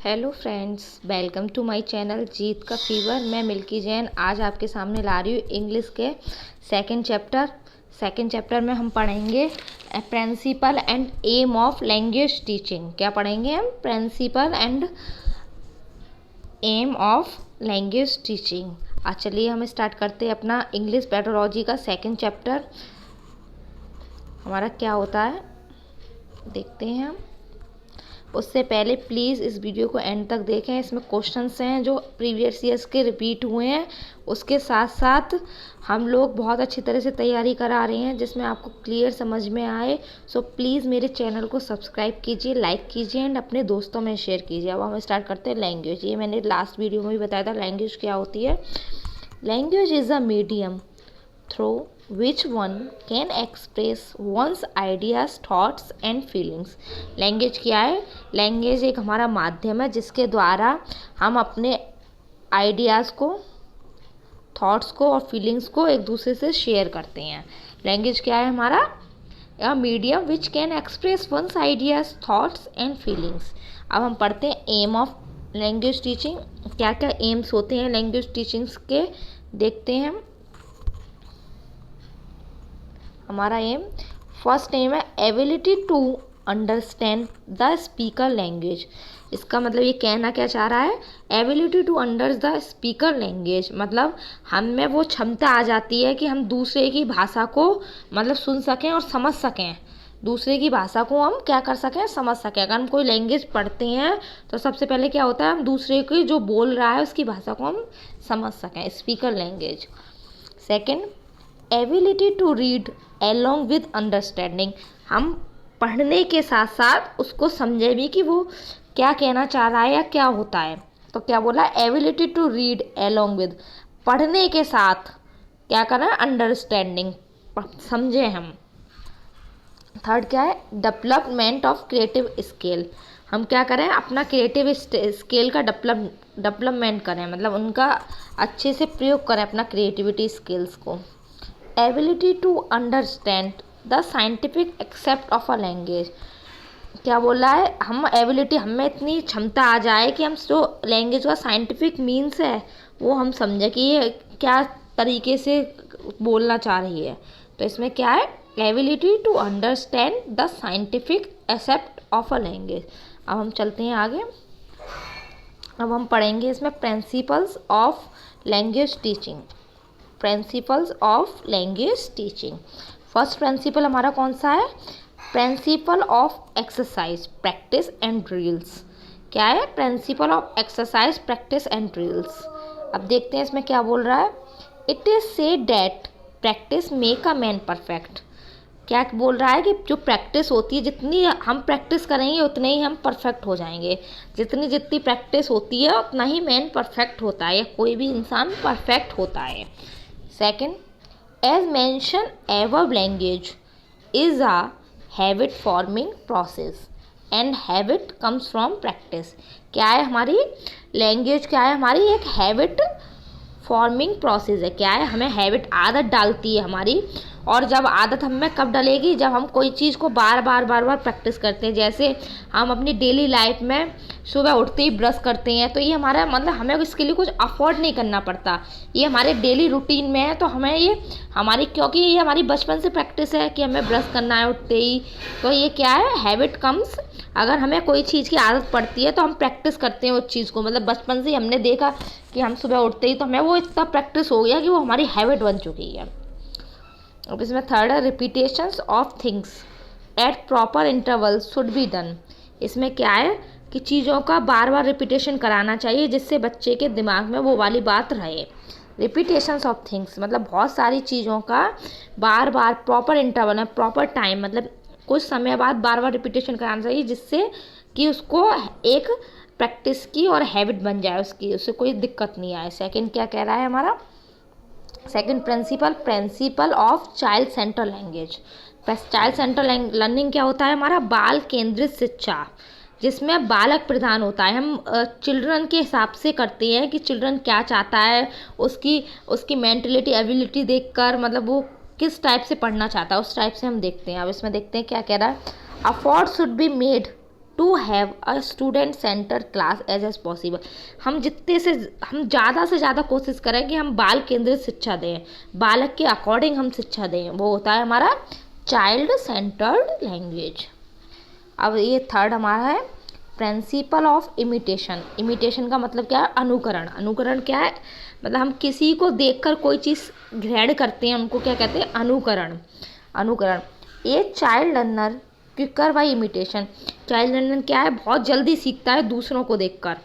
Hello friends, welcome to my channel Jeet का fever. मैं milky Jain आज आपके सामने ला रही हूँ इंग्लिश के सेकंड चैप्टर में हम पढ़ेंगे principle and aim of language teaching. क्या पढ़ेंगे हम? Principle and aim of language teaching. आज चलिए हम स्टार्ट करते हैं अपना इंग्लिश पेडोलॉजी का सेकंड चैप्टर। हमारा क्या होता है देखते हैं हम। उससे पहले प्लीज़ इस वीडियो को एंड तक देखें। इसमें क्वेश्चंस हैं जो प्रीवियस ईयर्स के रिपीट हुए हैं। उसके साथ साथ हम लोग बहुत अच्छी तरह से तैयारी करा रहे हैं जिसमें आपको क्लियर समझ में आए। सो प्लीज़ मेरे चैनल को सब्सक्राइब कीजिए, लाइक कीजिए एंड अपने दोस्तों में शेयर कीजिए। अब हम स्टार्ट करते हैं लैंग्वेज। ये मैंने लास्ट वीडियो में भी बताया था लैंग्वेज क्या होती है। Language is a medium through which one can express one's ideas, thoughts and feelings। Language क्या है? लैंग्वेज एक हमारा माध्यम है जिसके द्वारा हम अपने आइडियाज़ को, थॉट्स को और फीलिंग्स को एक दूसरे से शेयर करते हैं। लैंग्वेज क्या है हमारा? A medium which can express once ideas, thoughts and feelings. अब हम पढ़ते हैं एम ऑफ लैंग्वेज टीचिंग। क्या क्या एम्स होते हैं लैंग्वेज टीचिंग्स के, देखते हैं हम। हमारा एम, फर्स्ट एम है ability to understand the speaker language. इसका मतलब ये कहना क्या चाह रहा है? Ability to under the speaker language मतलब हम में वो क्षमता आ जाती है कि हम दूसरे की भाषा को मतलब सुन सकें और समझ सकें। दूसरे की भाषा को हम क्या कर सकें? समझ सकें। अगर हम कोई लैंग्वेज पढ़ते हैं तो सबसे पहले क्या होता है, हम दूसरे की जो बोल रहा है उसकी भाषा को हम समझ सकें, speaker language. Second, ability to read along with understanding. हम पढ़ने के साथ साथ उसको समझे भी कि वो क्या कहना चाह रहा है या क्या होता है। तो क्या बोला? Ability to read along with, पढ़ने के साथ क्या करना है? अंडरस्टैंडिंग, समझे हम। थर्ड क्या है? Development of creative skill. हम क्या करें? अपना क्रिएटिव स्किल का डेवलपमेंट करें, मतलब उनका अच्छे से प्रयोग करें अपना क्रिएटिविटी स्किल्स को। Ability to understand the scientific aspect of a language. क्या बोला है? हम एबिलिटी, हमें इतनी क्षमता आ जाए कि हम जो लैंग्वेज का साइंटिफिक मीन्स है वो हम समझे कि ये क्या तरीके से बोलना चाह रही है। तो इसमें क्या है? Ability to understand the scientific aspect of a language. अब हम चलते हैं आगे। अब हम पढ़ेंगे इसमें principles of language teaching. Principles of language teaching. First principle हमारा कौन सा है? Principle of exercise, practice and drills. क्या है? Principle of exercise, practice and drills. अब देखते हैं इसमें क्या बोल रहा है। It is said that practice make a man perfect. क्या बोल रहा है कि जो प्रैक्टिस होती है, जितनी हम प्रैक्टिस करेंगे उतने ही हम परफेक्ट हो जाएंगे। जितनी जितनी प्रैक्टिस होती है उतना ही मैन परफेक्ट होता है या कोई भी इंसान परफेक्ट होता है। Second, as mentioned above, language is a habit forming process and habit comes from practice। क्या है हमारी लैंग्वेज? क्या है हमारी? एक हैबिट फॉर्मिंग प्रोसेस है। क्या है? हमें हैबिट, आदत डालती है हमारी। और जब आदत हमें कब डलेगी? जब हम कोई चीज़ को बार बार प्रैक्टिस करते हैं। जैसे हम अपनी डेली लाइफ में सुबह उठते ही ब्रश करते हैं, तो ये हमारा मतलब हमें इसके लिए कुछ अफोर्ड नहीं करना पड़ता, ये हमारे डेली रूटीन में है। तो हमें ये हमारी, क्योंकि ये हमारी बचपन से प्रैक्टिस है कि हमें ब्रश करना है उठते ही, तो ये क्या है? Habit comes. अगर हमें कोई चीज़ की आदत पड़ती है तो हम प्रैक्टिस करते हैं उस चीज़ को, मतलब बचपन से ही हमने देखा कि हम सुबह उठते ही, तो हमें वो इतना प्रैक्टिस हो गया कि वो हमारी हैबिट बन चुकी है। अब इसमें थर्ड है repetitions of things at proper interval should be done. इसमें क्या है कि चीज़ों का बार बार रिपीटेशन कराना चाहिए जिससे बच्चे के दिमाग में वो वाली बात रहे। रिपीटेशंस ऑफ थिंग्स मतलब बहुत सारी चीज़ों का बार बार प्रॉपर इंटरवल में, प्रॉपर टाइम मतलब कुछ समय बाद बार बार रिपीटेशन कराना चाहिए जिससे कि उसको एक प्रैक्टिस की और हैबिट बन जाए उसकी, उससे कोई दिक्कत नहीं आए। सेकंड क्या कह रहा है हमारा? Second principle of child centre language. Child centre learning क्या होता है हमारा? बाल केंद्रित शिक्षा, जिसमें बालक प्रधान होता है। हम चिल्ड्रन के हिसाब से करते हैं कि चिल्ड्रन क्या चाहता है, उसकी मेंटलिटी, एबिलिटी देखकर, मतलब वो किस टाइप से पढ़ना चाहता है उस टाइप से हम देखते हैं। अब इसमें देखते हैं क्या कह रहा है। Effort should be made to have a student centre class as possible. हम ज़्यादा से ज़्यादा कोशिश करें कि हम बाल केंद्रित शिक्षा दें, बालक के अकॉर्डिंग हम शिक्षा दें, वो होता है हमारा चाइल्ड सेंटर्ड लैंग्वेज। अब ये थर्ड हमारा है प्रिंसिपल ऑफ इमिटेशन। इमिटेशन का मतलब क्या है? अनुकरण। अनुकरण क्या है? मतलब हम किसी को देखकर कोई चीज़ ग्रहण करते हैं, उनको क्या कहते हैं? अनुकरण। अनुकरण। A child learner quicker by imitation. Child learner क्या है? बहुत जल्दी सीखता है दूसरों को देखकर।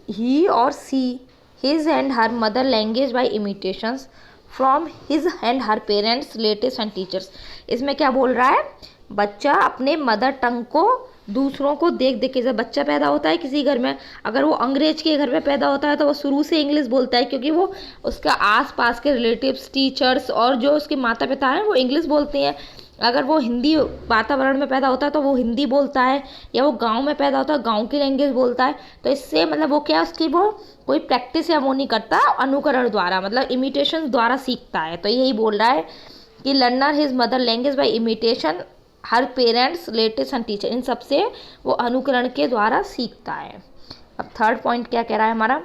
ही और see his and her mother language bye imitations from his and her parents, relatives and teachers. इसमें क्या बोल रहा है? बच्चा अपने मदर टंग को दूसरों को देख देख के, जब बच्चा पैदा होता है किसी घर में, अगर वो अंग्रेज के घर में पैदा होता है तो वो शुरू से इंग्लिश बोलता है, क्योंकि वो उसका आस पास के रिलेटिव्स, टीचर्स और जो उसके माता पिता हैं वो इंग्लिश बोलते हैं। अगर वो हिंदी वातावरण में पैदा होता है तो वो हिंदी बोलता है, या वो गांव में पैदा होता है गांव की लैंग्वेज बोलता है। तो इससे मतलब वो क्या, उसकी वो कोई प्रैक्टिस या वो नहीं करता, अनुकरण द्वारा मतलब इमिटेशन द्वारा सीखता है। तो यही बोल रहा है कि learner his mother language by imitation her parents, relatives and teacher, इन सबसे वो अनुकरण के द्वारा सीखता है। अब थर्ड पॉइंट क्या कह रहा है हमारा?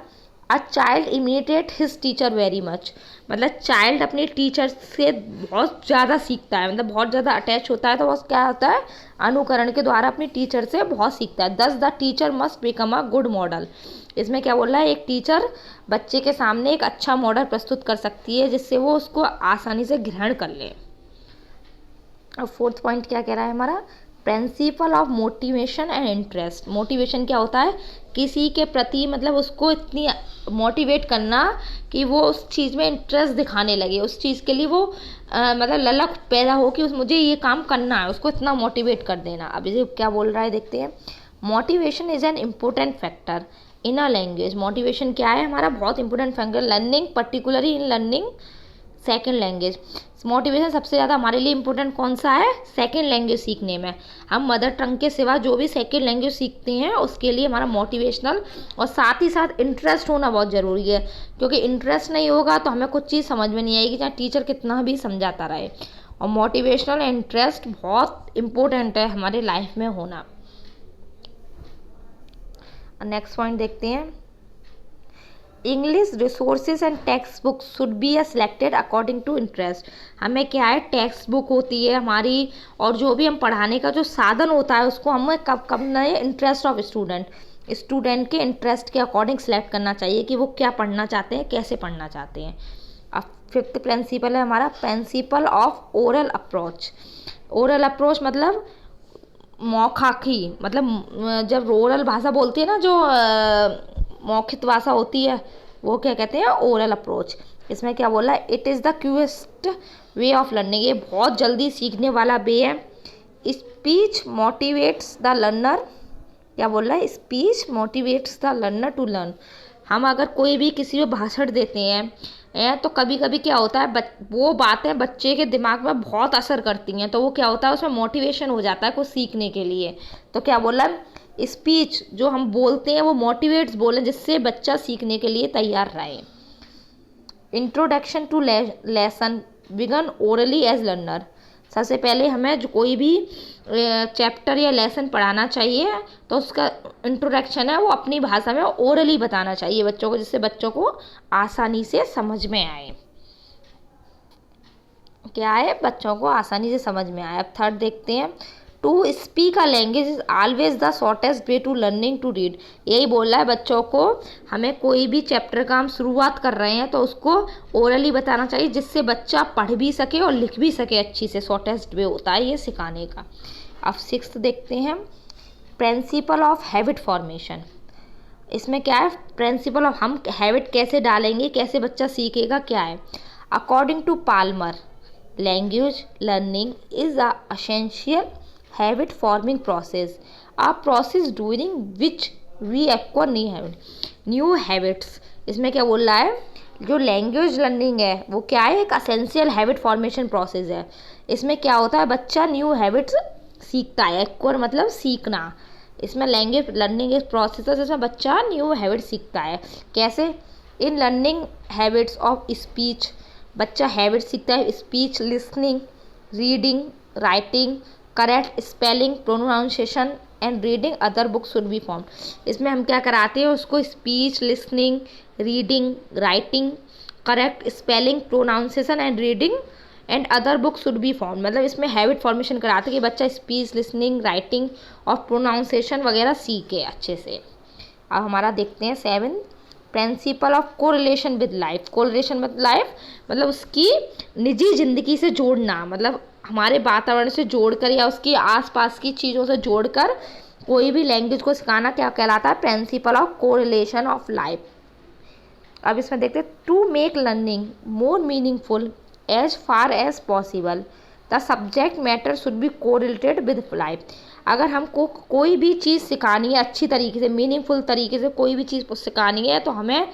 A child imitate his teacher very much. मतलब चाइल्ड अपने टीचर से बहुत ज़्यादा सीखता है, मतलब बहुत ज़्यादा अटैच होता है, तो वो क्या होता है? अनुकरण के द्वारा अपने टीचर से बहुत सीखता है। दस the teacher must become a good model. इसमें क्या बोल रहा है? एक टीचर बच्चे के सामने एक अच्छा मॉडल प्रस्तुत कर सकती है जिससे वो उसको आसानी से ग्रहण कर ले। अब फोर्थ पॉइंट क्या कह रहा है हमारा? Principle of motivation and interest. Motivation क्या होता है? किसी के प्रति मतलब उसको इतनी मोटिवेट करना कि वो उस चीज़ में इंटरेस्ट दिखाने लगे, उस चीज़ के लिए वो मतलब ललक पैदा हो कि मुझे ये काम करना है, उसको इतना मोटिवेट कर देना। अब इसे क्या बोल रहा है देखते हैं। Motivation is an important factor in a language. Motivation क्या है हमारा? बहुत important factor learning, particularly in learning second language. Motivation सबसे ज़्यादा हमारे लिए इम्पोर्टेंट कौन सा है? सेकेंड लैंग्वेज सीखने में। हम मदर टंग के सिवा जो भी सेकेंड लैंग्वेज सीखते हैं उसके लिए हमारा मोटिवेशनल और साथ ही साथ इंटरेस्ट होना बहुत ज़रूरी है, क्योंकि इंटरेस्ट नहीं होगा तो हमें कुछ चीज़ समझ में नहीं आएगी, चाहे टीचर कितना भी समझाता रहे। और मोटिवेशनल इंटरेस्ट बहुत इम्पोर्टेंट है हमारे लाइफ में होना। नेक्स्ट पॉइंट देखते हैं। English resources and text book should be selected according to interest. हमें क्या है? टेक्स्ट बुक होती है हमारी, और जो भी हम पढ़ाने का जो साधन होता है उसको हमें कब कब नए इंटरेस्ट ऑफ स्टूडेंट के इंटरेस्ट के अकॉर्डिंग सेलेक्ट करना चाहिए कि वो क्या पढ़ना चाहते हैं, कैसे पढ़ना चाहते हैं। अब फिफ्थ प्रिंसिपल है हमारा principle of oral approach. Oral approach मतलब मौखिकी, मतलब जब ओरल भाषा बोलते हैं ना, जो मौखिक भाषा होती है, वो क्या कहते हैं? Oral approach. इसमें क्या बोला है? It is the quickest way of learning. ये बहुत जल्दी सीखने वाला वे है। Speech motivates the learner. क्या बोल रहा है? Speech motivates the learner to learn. हम अगर कोई भी किसी को भाषण देते हैं तो कभी कभी क्या होता है, वो बातें बच्चे के दिमाग में बहुत असर करती हैं, तो वो क्या होता है, उसमें मोटिवेशन हो जाता है कुछ सीखने के लिए। तो क्या बोला? स्पीच जो हम बोलते हैं वो मोटिवेट्स बोले, जिससे बच्चा सीखने के लिए तैयार रहे। Introduction to lesson begin orally as learner. सबसे पहले हमें जो कोई भी चैप्टर या लेसन पढ़ाना चाहिए तो उसका इंट्रोडक्शन है वो अपनी भाषा में ओरली बताना चाहिए बच्चों को, जिससे बच्चों को आसानी से समझ में आए। क्या है? बच्चों को आसानी से समझ में आए। अब थर्ड देखते हैं। To speak a language is always the shortest way to learning to read. यही बोल रहा है बच्चों को, हमें कोई भी चैप्टर का हम शुरुआत कर रहे हैं तो उसको ओरली बताना चाहिए, जिससे बच्चा पढ़ भी सके और लिख भी सके अच्छी से। शॉर्टेस्ट वे होता है ये सिखाने का। अब सिक्स्थ देखते हैं। Principle of habit formation. इसमें क्या है? प्रिंसिपल ऑफ हम हैबिट कैसे डालेंगे, कैसे बच्चा सीखेगा, क्या है? According to Palmer, language learning is a essential habit forming process, a process during which we acquire new habits. इसमें क्या बोल रहा है? जो लैंग्वेज लर्निंग है वो क्या है? एक एसेंशियल हैबिट फॉर्मेशन प्रोसेस है। इसमें क्या होता है? बच्चा न्यू हैबिट्स सीखता है। एक्वायर मतलब सीखना। इसमें लैंग्वेज लर्निंग एक प्रोसेस है जिसमें बच्चा न्यू हैबिट सीखता है। कैसे? In learning habits of speech, बच्चा हैबिट सीखता है speech, listening, reading writing, correct spelling, pronunciation and reading, other book should B form. इसमें हम क्या कराते हैं उसको, speech, listening, reading, writing, correct spelling, pronunciation and reading and other book should B form. मतलब इसमें हैबिट फॉर्मेशन कराते हैं कि बच्चा स्पीच, लिसनिंग, राइटिंग और प्रोनाउंसिएशन वगैरह सीखे अच्छे से। अब हमारा देखते हैं 7 principal of correlation with life. Correlation with life मतलब उसकी निजी ज़िंदगी से जोड़ना, मतलब हमारे वातावरण से जोड़कर या उसकी आसपास की चीज़ों से जोड़कर कोई भी लैंग्वेज को सिखाना क्या कहलाता है, principle of correlation of life. अब इसमें देखते हैं to make learning more meaningful as far as possible the subject matter should be correlated with life. अगर हमको कोई भी चीज़ सिखानी है अच्छी तरीके से, मीनिंगफुल तरीके से कोई भी चीज़ सिखानी है, तो हमें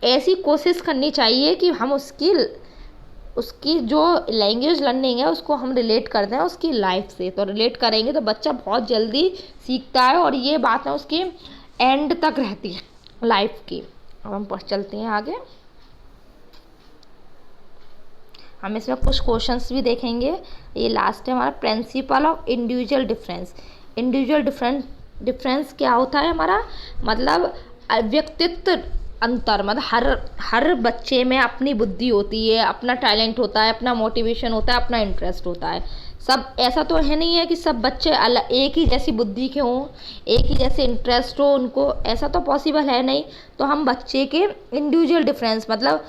ऐसी कोशिश करनी चाहिए कि हम उसकी जो लैंग्वेज लर्निंग है उसको हम रिलेट कर दें उसकी लाइफ से। तो रिलेट करेंगे तो बच्चा बहुत जल्दी सीखता है और ये बात है उसकी एंड तक रहती है लाइफ की। अब हम चलते हैं आगे। हम इसमें कुछ क्वेश्चंस भी देखेंगे। ये लास्ट है हमारा principle of individual difference. Individual difference क्या होता है हमारा, मतलब व्यक्तित्व अंतर। मतलब हर बच्चे में अपनी बुद्धि होती है, अपना टैलेंट होता है, अपना मोटिवेशन होता है, अपना इंटरेस्ट होता है। सब ऐसा तो है नहीं है कि सब बच्चे एक ही जैसी बुद्धि के हों, एक ही जैसे इंटरेस्ट हो उनको, ऐसा तो पॉसिबल है नहीं। तो हम बच्चे के इंडिविजुअल डिफरेंस मतलब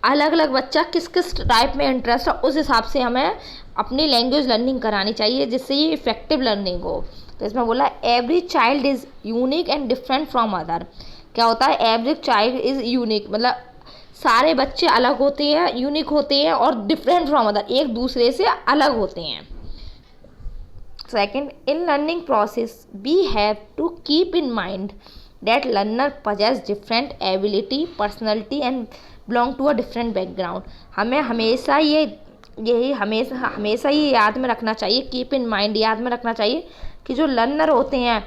अलग अलग बच्चा किस किस टाइप में इंटरेस्ट है उस हिसाब से हमें अपनी लैंग्वेज लर्निंग करानी चाहिए जिससे ये इफेक्टिव लर्निंग हो। तो इसमें बोला every child is unique and different from other. क्या होता है, एवरी चाइल्ड इज़ यूनिक मतलब सारे बच्चे अलग होते हैं, यूनिक होते हैं और डिफरेंट फ्रॉम अदर एक दूसरे से अलग होते हैं। Second, in learning process we have to keep in mind that learner possess different ability, personality and belong to a different background. हमें हमेशा ये याद में रखना चाहिए, कीप इन माइंड याद में रखना चाहिए कि जो लर्नर होते हैं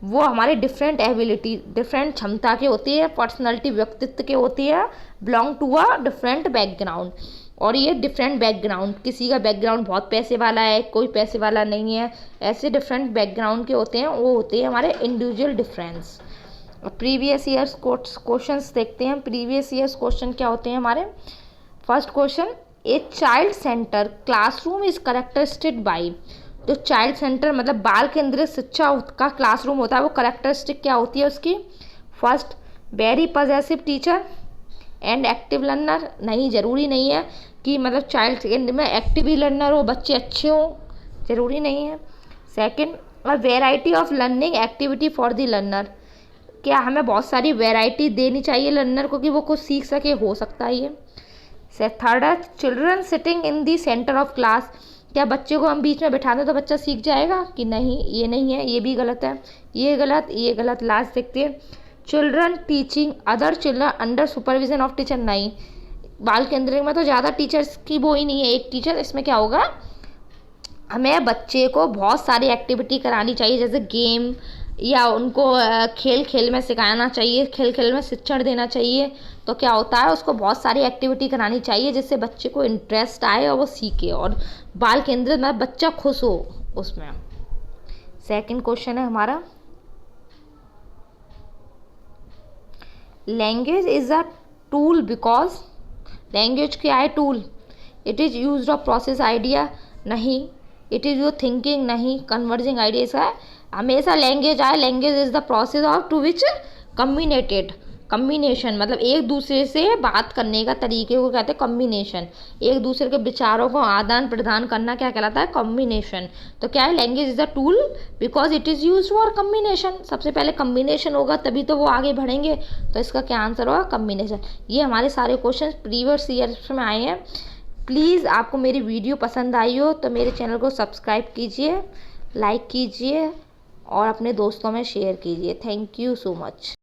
वो हमारे डिफरेंट एबिलिटी, डिफरेंट क्षमता के होती है, पर्सनैलिटी व्यक्तित्व के होती है, belong to a different background. और ये डिफरेंट बैकग्राउंड, किसी का बैकग्राउंड बहुत पैसे वाला है, कोई पैसे वाला नहीं है, ऐसे डिफरेंट बैकग्राउंड के होते हैं, वो होते हैं हमारे individual difference. Previous years questions देखते हैं। प्रीवियस ईयर्स क्वेश्चन क्या होते हैं हमारे। First question, a child centre classroom is characteristic by. जो चाइल्ड सेंटर मतलब बाल केंद्रित शिक्षा का क्लासरूम होता है वो करेक्टरिस्टिक क्या होती है उसकी। First, very positive teacher and active learner. नहीं, ज़रूरी नहीं है कि मतलब चाइल्ड में एक्टिव ही लर्नर हो, बच्चे अच्छे हों, ज़रूरी नहीं है। Second, a variety of learning activity for the learner. क्या हमें बहुत सारी वैरायटी देनी चाहिए लर्नर को कि वो कुछ सीख सके, हो सकता है ये। थर्ड है, children sitting in the centre of class. क्या बच्चे को हम बीच में बैठा दें तो बच्चा सीख जाएगा कि नहीं, ये नहीं है, ये भी गलत है, ये गलत। लास्ट देखते हैं, children teaching other children under supervision of teacher. नहीं, बाल केंद्र में तो ज़्यादा टीचर्स की वो ही नहीं है, एक टीचर। इसमें क्या होगा, हमें बच्चे को बहुत सारी एक्टिविटी करानी चाहिए, जैसे गेम या उनको खेल खेल में सिखाना चाहिए, खेल खेल में शिक्षण देना चाहिए। तो क्या होता है, उसको बहुत सारी एक्टिविटी करानी चाहिए जिससे बच्चे को इंटरेस्ट आए और वो सीखे और बाल केंद्रित में बच्चा खुश हो उसमें। सेकंड क्वेश्चन है हमारा, language is a tool because. Language क्या है, tool. It is use of process idea, नहीं। इट इज़ योर थिंकिंग, नहीं। कन्वर्जिंग आइडियाज है, हमेशा लैंग्वेज आए। Language is the process of to which combination मतलब एक दूसरे से बात करने का तरीके को कहते हैं कम्बिनेशन। एक दूसरे के विचारों को आदान प्रदान करना क्या कहलाता है, कम्बिनेशन। तो क्या है, language is the tool because it is use for combination. सबसे पहले कम्बिनेशन होगा तभी तो वो आगे बढ़ेंगे। तो इसका क्या आंसर होगा, कम्बिनेशन। ये हमारे सारे क्वेश्चन प्रीवियस ईयर्स में आए हैं। प्लीज़ आपको मेरी वीडियो पसंद आई हो तो मेरे चैनल को सब्सक्राइब कीजिए, लाइक कीजिए और अपने दोस्तों में शेयर कीजिए। Thank you so much.